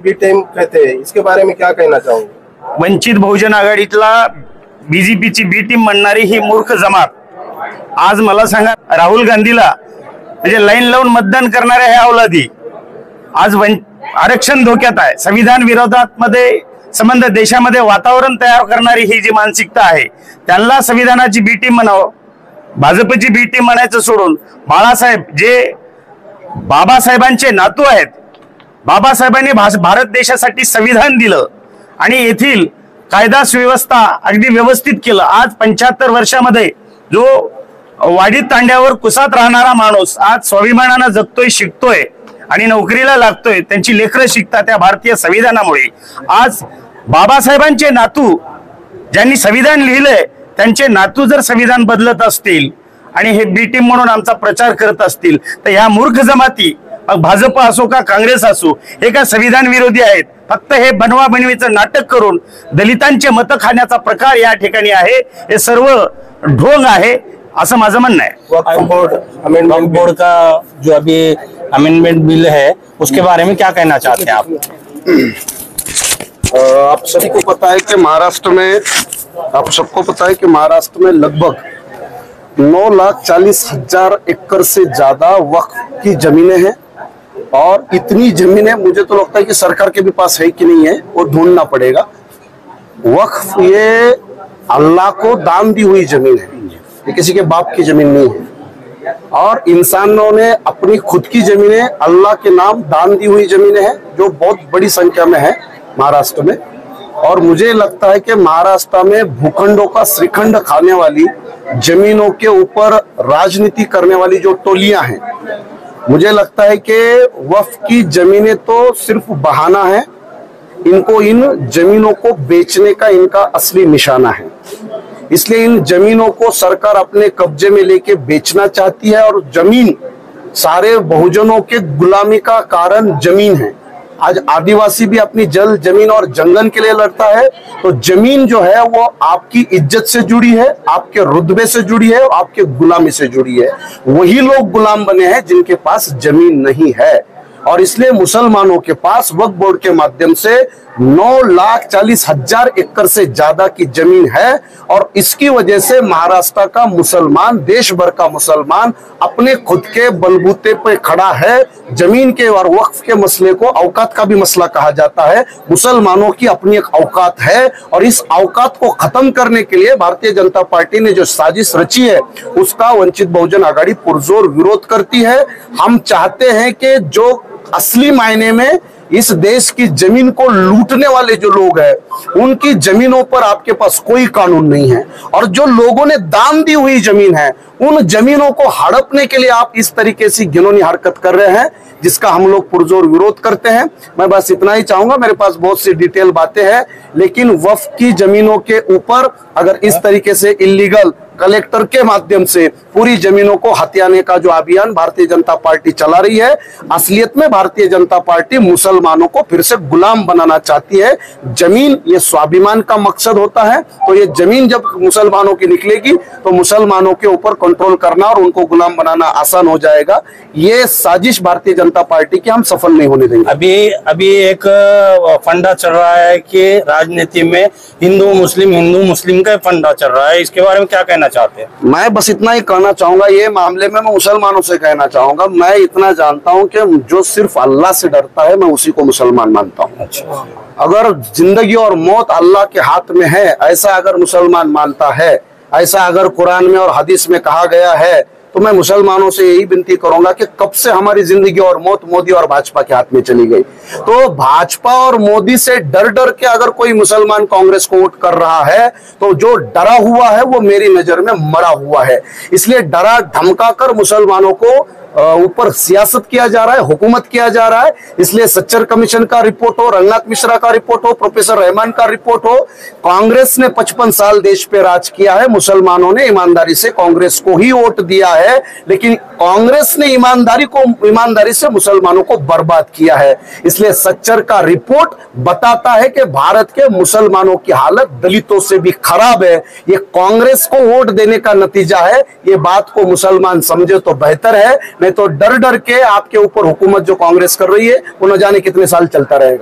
B team कहते हैं, इसके बारे में क्या कहना चाहोगे? वंचित बहुजन आघाडीतला बीजेपीची बी टीम म्हणणारी ही मूर्ख जमात आज मला सांगा, राहुल गांधीला म्हणजे लाईन लावून मतदान करणाऱ्या ह्या अवलादी आज आरक्षण धोक्यात आहे, संविधान विरोधात मध्ये संबंध देशामध्ये वातावरण तयार करणारी ही जी मानसिकता आहे, त्यांना संविधानाची बी टीम म्हणावं, भाजपची बी टीम म्हणायचं सोडून बाळासाहेब जे बाबासाहेबांचे नातू आहेत, बाबासाहेबांनी भारत देशासाठी संविधान दिलं आणि येथील कायदा सुव्यवस्था अगदी व्यवस्थित केलं। आज 75 वर्षामध्ये जो वाडीत तांड्यावर कुसात राहणारा माणूस आज स्वाभिमानाने जगतोय, शिकतोय आणि नोकरीला लागतोय, त्यांची लेकरं शिकतात त्या भारतीय संविधानामुळे। आज बाबासाहेबांचे नातू ज्यांनी संविधान लिहिलंय त्यांचे नातू जर संविधान बदलत असतील आणि हे बी टीम म्हणून आमचा प्रचार करत असतील तर ह्या मूर्ख जमाती, मग भाजप असो का काँग्रेस असो, हे का संविधान विरोधी आहेत? फक्त हे बनवा बनवीचं नाटक करून दलितांचे मत खाण्याचा प्रकार या ठिकाणी आहे, हे सर्व ढोंग आहे असं माझं म्हणणं आहे। वक्फ बोर्ड का जो अभी अमेंडमेंट बिल है उसके बारे में क्या कहना चाहते हैं आप? आप सभी को पता है कि महाराष्ट्र में, आप सबको पता है कि महाराष्ट्र में लगभग 9,40,000 एकड़ से ज्यादा वक्फ की जमीनें हैं और इतनी जमीनें मुझे तो लगता है कि सरकार के भी पास है कि नहीं है वो ढूंढना पड़ेगा। वक्फ ये अल्लाह को दान दी हुई जमीन है, ये किसी के बाप की जमीन नहीं है और इंसानों ने अपनी खुद की जमीनें अल्लाह के नाम दान दी हुई जमीनें हैं जो बहुत बड़ी संख्या में है महाराष्ट्र में। और मुझे लगता है कि महाराष्ट्र में भूखंडों का श्रीखंड खाने वाली जमीनों के ऊपर राजनीति करने वाली जो टोलियां हैं, मुझे लगता है कि वक्फ की जमीनें तो सिर्फ बहाना है, इनको इन जमीनों को बेचने का इनका असली निशाना है। इसलिए इन जमीनों को सरकार अपने कब्जे में लेके बेचना चाहती है और जमीन सारे बहुजनों के गुलामी का कारण जमीन है। आज आदिवासी भी अपनी जल जमीन और जंगल के लिए लड़ता है, तो जमीन जो है वो आपकी इज्जत से जुड़ी है, आपके रुतबे से जुड़ी है, आपके गुलामी से जुड़ी है। वही लोग गुलाम बने हैं जिनके पास जमीन नहीं है और इसलिए मुसलमानों के पास वक्फ बोर्ड के माध्यम से 9,40,000 एकड़ से ज्यादा की जमीन है और इसकी वजह से महाराष्ट्र का मुसलमान, देश भर का मुसलमान अपने खुद के बलबूते पे खड़ा है। जमीन के और वक्फ के मसले को औकात का भी मसला कहा जाता है। मुसलमानों की अपनी एक औकात है और इस औकात को खत्म करने के लिए भारतीय जनता पार्टी ने जो साजिश रची है उसका वंचित बहुजन आघाड़ी पुरजोर विरोध करती है। हम चाहते हैं कि जो असली मायने में इस देश की जमीन को लूटने वाले जो लोग हैं उनकी जमीनों पर आपके पास कोई कानून नहीं है और जो लोगों ने दान दी हुई जमीन है उन जमीनों को हड़पने के लिए आप इस तरीके से घिनौनी हरकत कर रहे हैं, जिसका हम लोग पुरजोर विरोध करते हैं। मैं बस इतना ही चाहूंगा, मेरे पास बहुत सी डिटेल बातें हैं, लेकिन वक्फ की जमीनों के ऊपर अगर इस तरीके से इलीगल कलेक्टर के माध्यम से पूरी जमीनों को हथियाने का जो अभियान भारतीय जनता पार्टी चला रही है, असलियत में भारतीय जनता पार्टी मुसलमानों को फिर से गुलाम बनाना चाहती है। जमीन ये स्वाभिमान का मकसद होता है, तो ये जमीन जब मुसलमानों की निकलेगी तो मुसलमानों के ऊपर कंट्रोल करना और उनको गुलाम बनाना आसान हो जाएगा। ये साजिश भारतीय जनता पार्टी की हम सफल नहीं होने देंगे। अभी एक फंडा चल रहा है कि राजनीति में हिंदू मुस्लिम का फंडा चल रहा है, इसके बारे में क्या कहना चाहते हैं? मैं बस इतना ही कहना चाहूंगा, ये मामले में मैं मुसलमानों से कहना चाहूंगा, मैं इतना जानता हूं कि जो सिर्फ अल्लाह से डरता है मैं उसी को मुसलमान मानता हूं। अच्छा। अगर जिंदगी और मौत अल्लाह के हाथ में है, ऐसा अगर मुसलमान मानता है, ऐसा अगर कुरान में और हदीस में कहा गया है, तो मैं मुसलमानों से यही विनती करूंगा कि कब से हमारी जिंदगी और मौत मोदी और भाजपा के हाथ में चली गई। तो भाजपा और मोदी से डर डर के अगर कोई मुसलमान कांग्रेस को वोट कर रहा है तो जो डरा हुआ है वो मेरी नजर में मरा हुआ है। इसलिए डरा धमका कर मुसलमानों को ऊपर सियासत किया जा रहा है, हुकूमत किया जा रहा है। इसलिए सच्चर कमीशन का रिपोर्ट हो, रंगनाथ मिश्रा का रिपोर्ट हो, प्रोफेसर रहमान का रिपोर्ट हो, कांग्रेस ने 55 साल देश पे राज किया है, मुसलमानों ने ईमानदारी से कांग्रेस को ही वोट दिया है, लेकिन कांग्रेस ने ईमानदारी से मुसलमानों को बर्बाद किया है। इसलिए सच्चर का रिपोर्ट बताता है कि भारत के मुसलमानों की हालत दलितों से भी खराब है। ये कांग्रेस को वोट देने का नतीजा है। ये बात को मुसलमान समझे तो बेहतर है, नहीं तो डर डर के आपके ऊपर हुकूमत जो कांग्रेस कर रही है वो न जाने कितने साल चलता रहेगा।